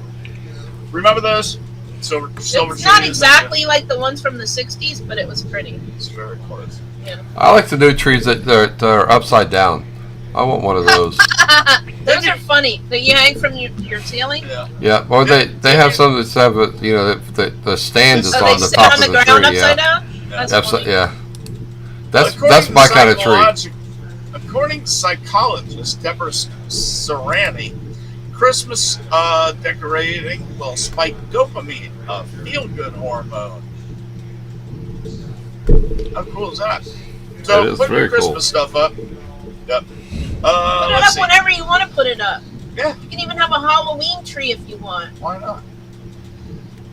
Remember those silver It's trees? not exactly like the ones from the 60s, but it was pretty. It's very close. I like the new trees that are upside down. I want one of those. Those are funny. That you hang from your ceiling. Yeah. Yeah, or they have some that have a, the stand is So on they the sit top on of the the ground tree. upside Yeah, down. That's funny. yeah. That's According my to kind of tree. According to psychologist Deborah Serrani, Christmas decorating will spike dopamine, a feel-good hormone. How cool is that? So That is put your very cool. Christmas stuff up. Yep. Put it Let's up see. whenever you want to put it up. Yeah. You can even have a Halloween tree if you want. Why not?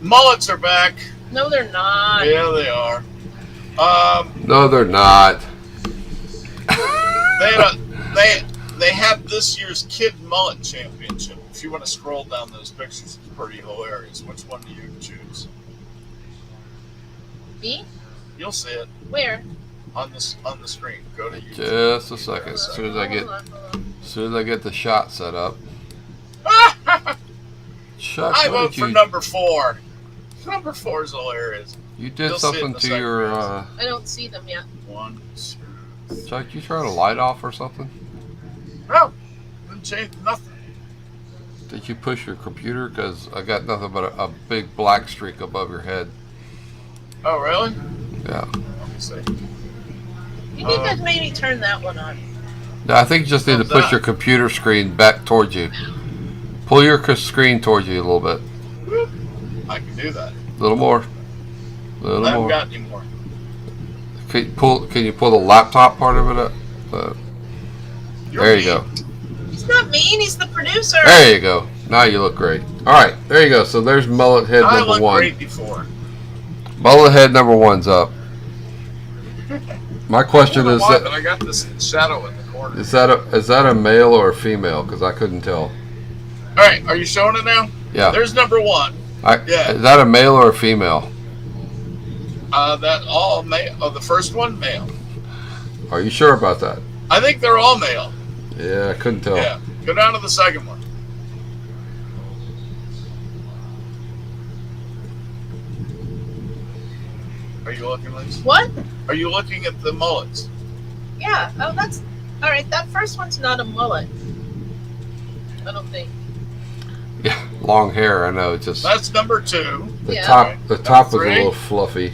Mullets are back. No, they're not. Yeah, they are. No, they're not. They had this year's Kid Mullet Championship. If you want to scroll down those pictures, it's pretty hilarious. Which one do you choose? Me? You'll see it Where? on the screen. Go to YouTube. Just a second. As soon as I get the shot set up. Chuck, I what vote did for you? number 4. Number 4 is hilarious. You did You'll see it in something the to second your. I don't see them yet. 1, 2. Chuck, you turn a light off or something? No, didn't change nothing. Did you push your computer? Because I got nothing but a big black streak above your head. Oh, really? Yeah. Let me see. You need to maybe turn that one on. No, I think you just need to How's push that? your computer screen back towards you. Pull your screen towards you a little bit. I can do that. A little more. A I little haven't more. got any more. Can you pull the laptop part of it up? You're There you mean. go. He's not mean. He's the producer. There you go. Now you look great. All right, there you go. So there's mullet head I number looked 1. great before. Mullet head number 1's up. My I question don't know is why, that but I got this shadow in the corner. is that a male or a female? Because I couldn't tell. All right, are you showing it now? Yeah. There's number 1. Yeah. Is that a male or a female? That all male. Oh, the first one male. Are you sure about that? I think they're all male. Yeah, I couldn't tell. Yeah. Go down to the second one. Are you looking, Lisa? What? Are you looking at the mullets? Yeah. Oh, that's all right. That first one's not a mullet. I don't think. Yeah, long hair. I know. It's just That's number 2. the Yeah. top. The top was a Three. little fluffy.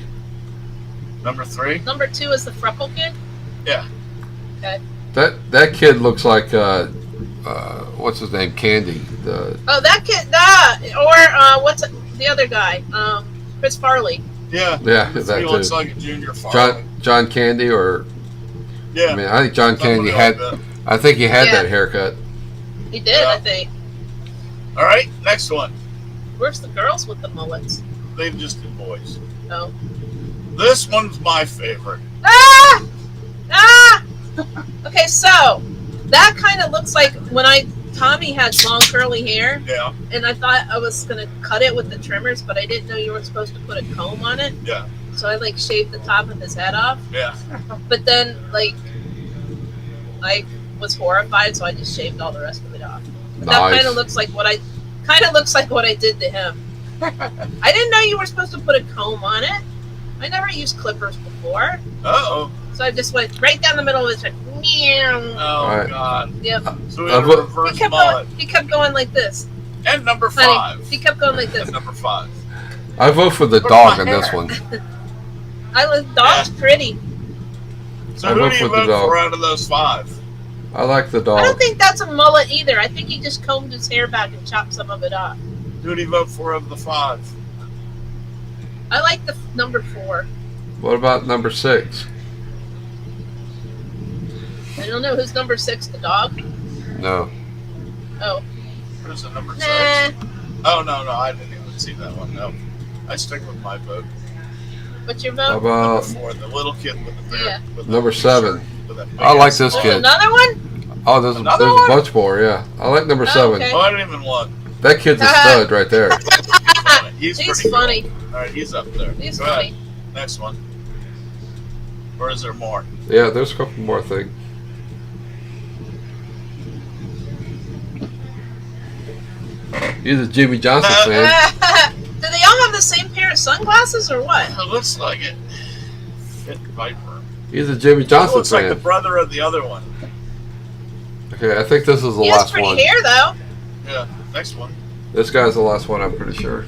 Number 3. Number 2 is the freckle kid. Yeah. Okay. That kid looks like what's his name? Candy. Oh, that kid. Or what's the other guy? Chris Farley. Yeah. Yeah, He that looks too. like a junior Farley. John Candy, or Yeah. I mean, I think John Candy Somebody had. like that. I think he had Yeah. that haircut. He did, Yeah. I think. All right, next one. Where's the girls with the mullets? They just did boys. Oh. This one's my favorite. Ah! Ah! Okay, so that kind of looks like when Tommy had long curly hair, Yeah. and I thought I was gonna cut it with the trimmers, but I didn't know you were supposed to put a comb on it. Yeah. So I like shaved the top of his head off. Yeah. But then I was horrified, so I just shaved all the rest of it off. But that Nice. kind of looks like what I did to him. I didn't know you were supposed to put a comb on it. I never used clippers before, Uh-oh. so I just went right down the middle of his head. Meow. Oh, Right. God. Yep. So we I've have a looked- reverse He kept mullet. going. He kept going like this. And number Honey, 5. he kept going like this. And number 5. I vote for the Where's dog my in this hair? one. Dog's pretty. So I who vote do you for the vote dog. for out of those 5? I like the I don't dog. think that's a mullet either. I think he just combed his hair back and chopped some of it off. Who do you vote for of the 5? I like the number 4. What about number 6? I don't know who's number 6. The dog. No. Oh, Who's the number 6? nah. Oh, no, I didn't even see that one. No. I stick with my vote. What's your How vote? Number about 4, the little kid with the bear. Yeah. With the number 7? with that big I like ass this mullet. kid. Another one? Oh, there's Another a one? bunch more. Yeah, I like number Oh, 7. okay. Oh, I didn't even look. That kid's a stud right there. He's He's pretty funny. Cool. All right, he's up there. He's Go funny. ahead. Next one. Or is there more? Yeah, there's a couple more things. He's a Jimmy Johnson fan. Do they all have the same pair of sunglasses or what? It looks like it. Fit Viper. He's a Jimmy It Johnson looks like the fan. brother of the other one. Okay, I think this is the He has last pretty one. hair though. Yeah. Next one. This guy's the last one, I'm pretty sure.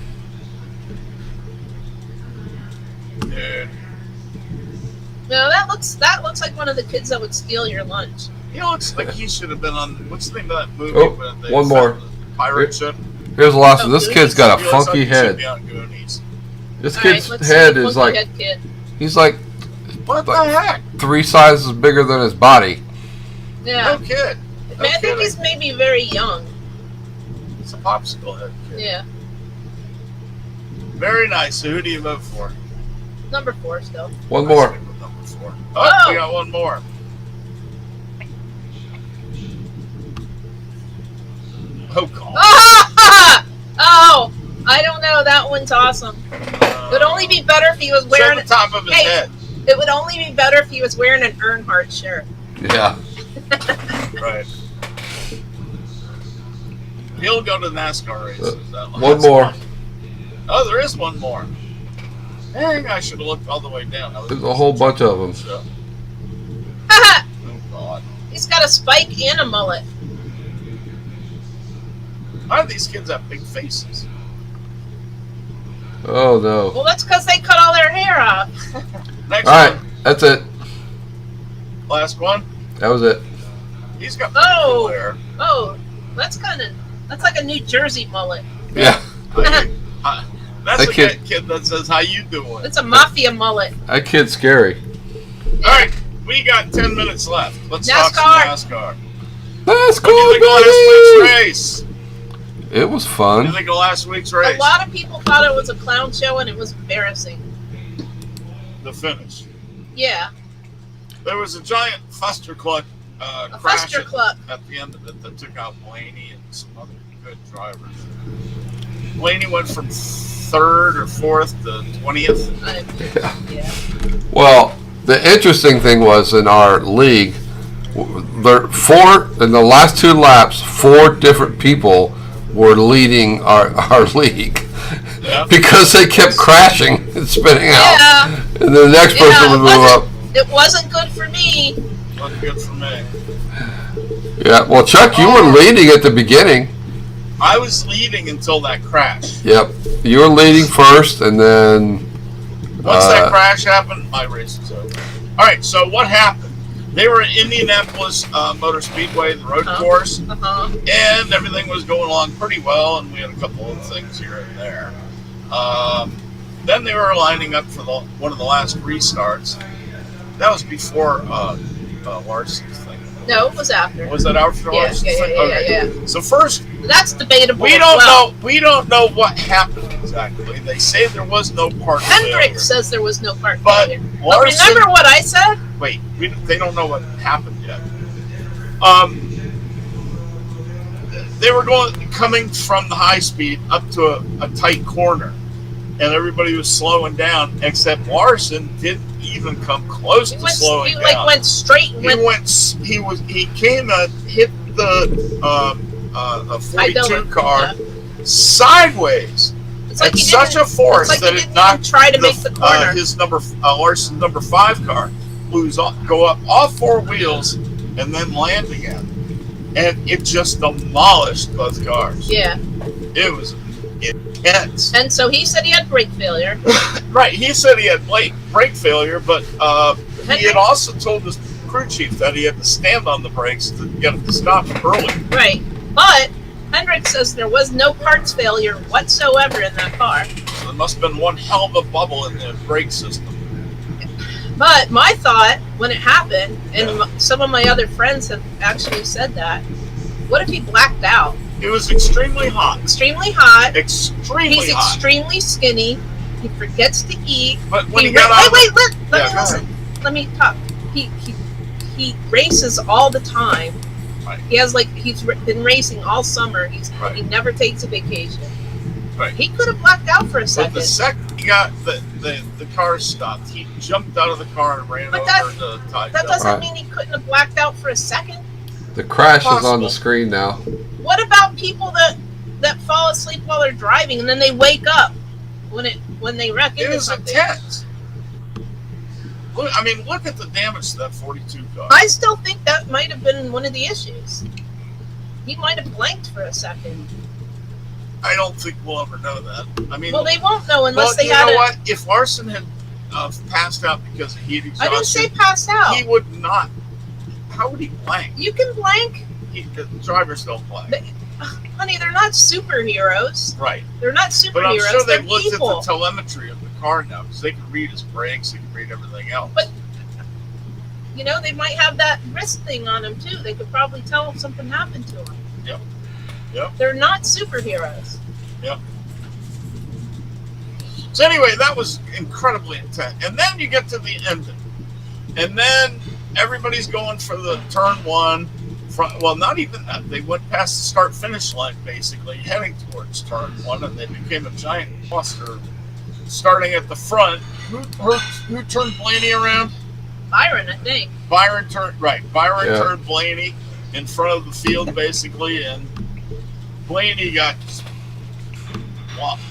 Dude. No, that looks like one of the kids that would steal your lunch. He looks like he should have been on. What's the name of that movie? Oh, when they one more. found the pirate ship. Here's the last one. Oh, This Goonies? kid's got a He looks funky like he should head. be on Goonies. This All right, kid's let's head see the is funky like, head kid. he's like What Like- the heck? 3 sizes bigger than his body. Yeah, No kid. No I think kidding. he's maybe very young. It's a popsicle head kid. Yeah, Very nice. So who do you vote for? number 4 still. One I more. stick with number 4. Oh, Oh. we got one more. Oh, God. Oh, I don't know. That one's awesome. It would only be better if he was Show wearing. the top of his Hey. head. It would only be better if he was wearing an Earnhardt shirt. Yeah. Right. He'll go to NASCAR races. that One last more. one. Oh, there is one more. Dang, I should have looked all the way down. I was There's a whole bunch of them. So, oh, God. He's got a spike and a mullet. Why do these kids have big faces? Oh no. Well, that's because they cut all their hair off. Next All right, one. that's it. Last one. That was it. He's got pretty Oh. cool hair. Oh, that's like a New Jersey mullet. Yeah, That's That a kid- kid that says, how you doing? It's a mafia mullet. that kid's scary. All right, we got 10 minutes left. Let's talk some NASCAR. Let's What do you think of last go, week's baby! race? It was What do fun. you think of last week's A race? lot of people thought it was a clown show, and it was embarrassing. The finish. Yeah, There was a giant fustercluck a crash fuster cluck. at the end of it that took out Blaney and some other good drivers. Blaney went from 3rd or 4th to 20th. Yeah. Well, the interesting thing was in our league, there in the last 2 laps, 4 different people were leading our league Yeah. because they kept crashing and spinning out. Yeah. And then the next person Yeah, would move up. it wasn't good for me. Wasn't good for me. Yeah, well, Chuck, you were leading at the beginning. I was leading until that crash. Yep, you were leading first, and then Once that crash happened, my race was over. All right, so what happened? They were at Indianapolis Motor Speedway, the road course, and everything was going along pretty well, and we had a couple of things here and there. Then they were lining up for one of the last restarts. That was before Larson's thing. No, it was after. Was that after Larson's thing? Okay. So first, That's debatable. we as don't well. know. We don't know what happened exactly. They say there was no part Hendrick failure. says there was no part But failure. But Larson, remember what I said? wait, they don't know what happened yet. They were coming from the high speed up to a tight corner, and everybody was slowing down, except Larson didn't even come close to slowing down. He went straight and He came and hit the 42 car sideways It's like at he such didn't- a force it's like that he it didn't knocked even try to make the corner. Larson's number 5 car go up all 4 wheels and then land again, and it just demolished both cars. Yeah. It was intense. And so he said he had brake failure. Right, he said he had brake failure, but he had also told the crew chief that he had to stand on the brakes to get it to stop early. Right. But Hendrick says there was no parts failure whatsoever in that car. So there must have been one hell of a bubble in the brake system. But my thought when it happened, and some of my other friends have actually said that, what if he blacked out? It was extremely hot. Extremely hot. Extremely He's hot. extremely skinny. He forgets to eat. But when he got out, Wait, let Yeah, me go listen. Let me talk. He races all the time. Right. He has been racing all summer. Right. He never takes a vacation. Right. He could have blacked out for a but second. the second he got the car stopped, he jumped out of the car and ran But over the tie. That doesn't Right. mean he couldn't have blacked out for a second. the crash is on Possible. the screen now. What about people that fall asleep while they're driving and then they wake up when they wreck It into was something? intense. Look at the damage to that 42 car. I still think that might have been one of the issues. He might have blanked for a second. I don't think we'll ever know that. Well, they won't know unless they you had know a. what? If Larson had passed out because of heat I didn't say exhaustion, passed out. he would not. How would he blank? You can blank, The drivers don't blank. honey. They're not superheroes. Right. They're not But I'm superheroes. sure They're they've looked at people. the telemetry of the car now, because they can read his brakes, they can read everything else. But they might have that wrist thing on them too. They could probably tell if something happened to them. Yep. They're not superheroes. So anyway, that was incredibly intense. And then you get to the ending. And then everybody's going for the turn 1. Well, not even that. They went past the start-finish line, basically, heading towards turn 1, and they became a giant cluster. Starting at the front, who turned Blaney around? Byron, I think. Byron turned Yeah. turned Blaney in front of the field, basically, and Blaney got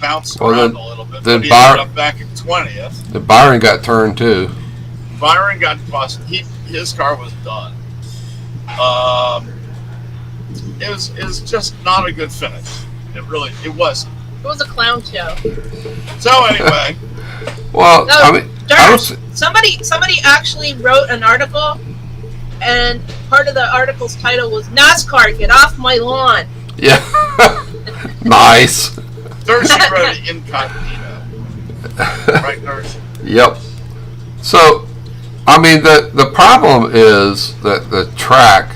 bounced Well, around then- a little bit, then but he ended up back in 20th. The Byron got turned too. Byron got busted. His car was done. It was just not a good finish. It wasn't. It was a clown show. So anyway, Well, No, I mean, I don't. Dirt. Somebody actually wrote an article, and part of the article's title was "NASCAR, get off my lawn." Yeah. Nice. Dershey wrote it incognito. Right, Dershey? Yep. So, I mean, the problem is that the track,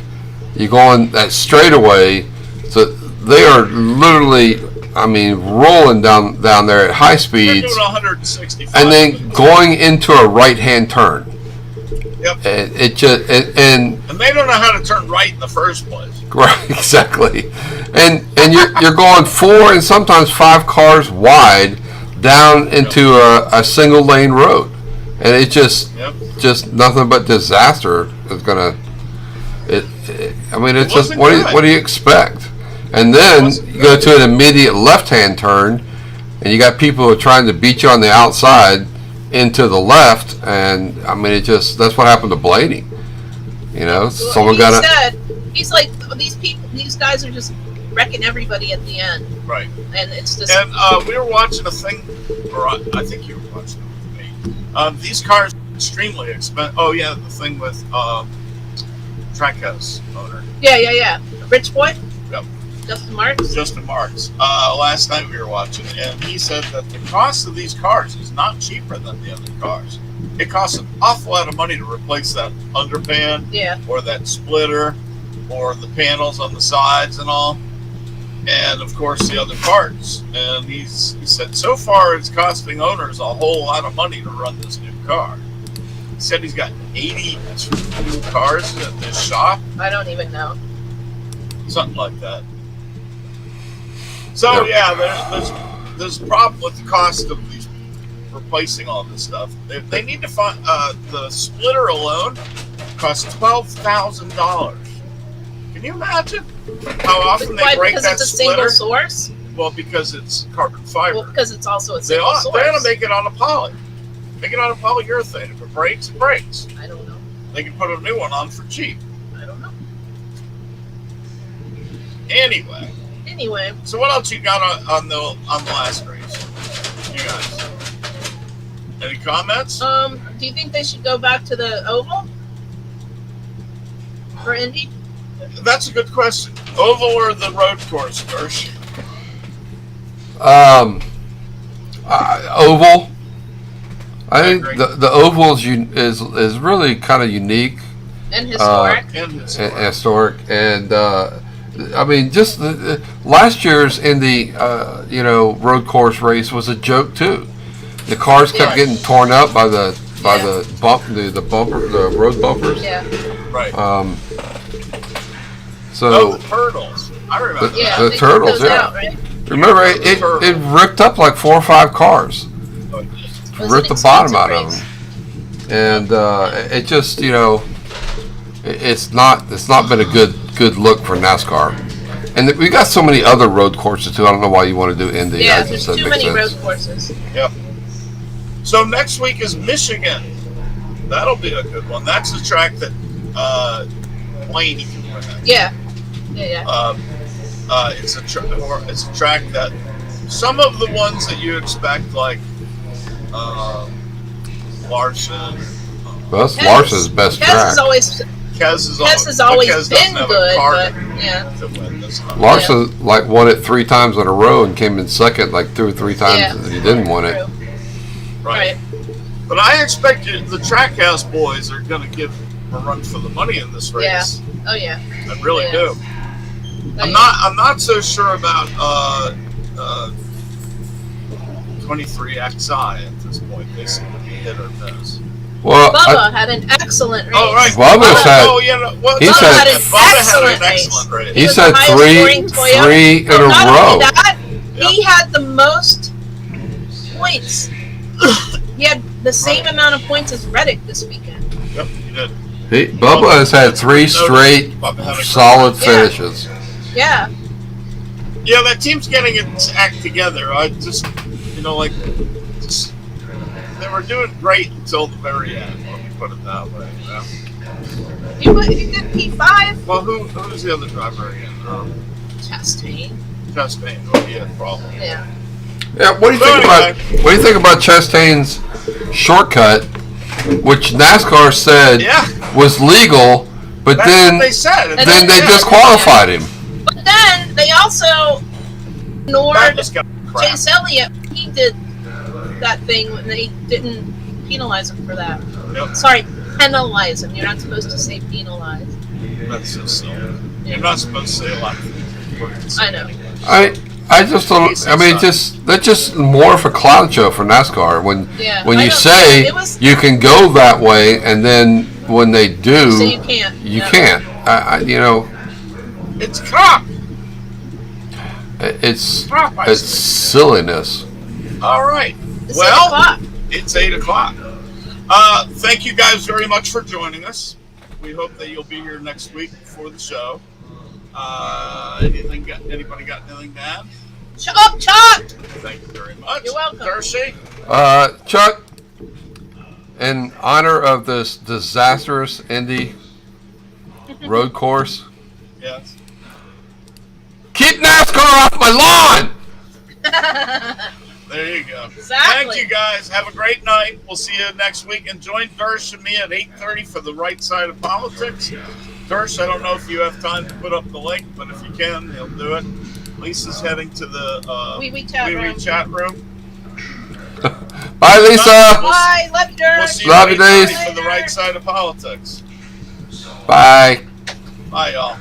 you go on that straightaway, so they are literally, rolling down there at high They're speeds, doing 165. and then going into a right-hand turn. Yep. And it just and And they don't know how to turn right in the first place. right, exactly, and you're going 4 and sometimes 5 cars wide down into a single lane road, and it just nothing but disaster is gonna. It's just wasn't what good. do you expect? And then you go to an immediate left-hand turn, and you got people who are trying to beat you on the outside, into the left, and I mean that's what happened to Blaney. You know, someone got he's like, these guys are just wrecking everybody at the end, Right. and it's just. And we were watching a thing, or I think you were watching it with me. These cars are extremely expensive. Oh yeah, the thing with Trackhouse owner Yeah. Rich boy. Yep. Justin Marks. Justin Marks. Last night we were watching, and he said that the cost of these cars is not cheaper than the other cars. It costs an awful lot of money to replace that underpan, Yeah. or that splitter, or the panels on the sides and all, and of course the other parts. And he said so far it's costing owners a whole lot of money to run this new car. He said he's got 80 new cars at this shop, I don't even know. something like that. So yeah, there's a problem with the cost of these replacing all this stuff. They need to find the splitter alone costs $12,000. Can you imagine how often they Why? break Because that it's a single splitter? source. Well, because it's carbon fiber. Well, because it's also a They single ought, source. they ought to make it on a poly. Make it on a polyurethane. If it breaks, it breaks. I don't know. They can put a new one on for cheap. I don't know. Anyway, so what else you got on the last race? You guys, any comments? Do you think they should go back to the oval for Indy? That's a good question. Oval or the road course, Gersh? Oval. I think agree. the oval is really kind of unique And historic. And and historic, and I mean, just last year's Indy, road course race was a joke too. The cars kept Yeah. getting torn up by the road bumpers. Yeah. right. So the turtles. I remember. The- Yeah. that. they turtles, took those yeah. out, right? remember, it ripped up like 4 or 5 cars, It was ripped an the bottom expensive out of race. them, and it just it's not been a good look for NASCAR. And we got so many other road courses too. I don't know why you want to do Indy. Yeah, I there's just said too makes many sense. road courses. So next week is Michigan. That'll be a good one. That's a track that Blaney can win at. Yeah. It's a track that some of the ones that you expect, like Larson, Well, that's Kez- Larson's best Kez track. has always Kez has always Kez been doesn't have a good, car but yeah. to win this time. Larson won it 3 times in a row and came in second like 2 or 3 times Yeah. that he didn't win it. True. Right. But I expect the Trackhouse boys are going to give a run for the money in this race. Oh yeah. I really Yeah. do. Oh, I'm yeah. not. I'm not so sure about 23XI at this point. They seem to be hit or miss. Well, Bubba had an excellent race. Oh right. Bubba's had- Oh yeah. Well, he Bubba said- had Bubba had an an excellent race. he was said the highest scoring Toyota. 3 in a Not row. only that, he had the most points. He had the same amount of points as Reddick this weekend. Yep, he did. Bubba has had 3 straight Bubba had a great solid Yeah. finishes. Yeah. Yeah, that team's getting its act together. I just, they were doing great until the very end. Let me put it that way. He did P5. Well, who's the other driver again? Chastain. Chastain. Oh, he had a problem. Yeah. Yeah, what do you think about Chastain's shortcut, which NASCAR said Yeah, was legal, but that's then what they said. And then they yeah, disqualified him. But then they also That ignored just got crap. Chase Elliott. He did that thing when they didn't penalize him for that. Yep, Sorry, penalize him. You're not supposed to say penalize. that's so silly. Yeah. You're not supposed to say a lot of words. I know. I just don't. I mean, that's just more of a clown show for NASCAR. When Yeah. when I you know. say It was- you can go that way, and then when they do, So you can't. you No. can't. It's crap. It's Crap. I it's say. silliness. All right. It's Well, 8 o'clock. It's 8:00. Thank you guys very much for joining us. We hope that you'll be here next week for the show. Anybody got anything to add? Shut up, Chuck! Thank you very much. You're welcome. Darcy? Chuck, in honor of this disastrous Indy road course, Yes. keep NASCAR off my lawn! There you go. Exactly. Thank you guys. Have a great night. We'll see you next week. And join Dersh and me at 8:30 for the right side of politics. Dersh, I don't know if you have time to put up the link, but if you can, he'll do it. Lisa's heading to the Wee chat Wee room. chat room. Bye, Lisa! Bye. Love you, Dirk. We'll see you Love at you, Denise. 8:30 for the right side of politics. Bye. Bye, y'all.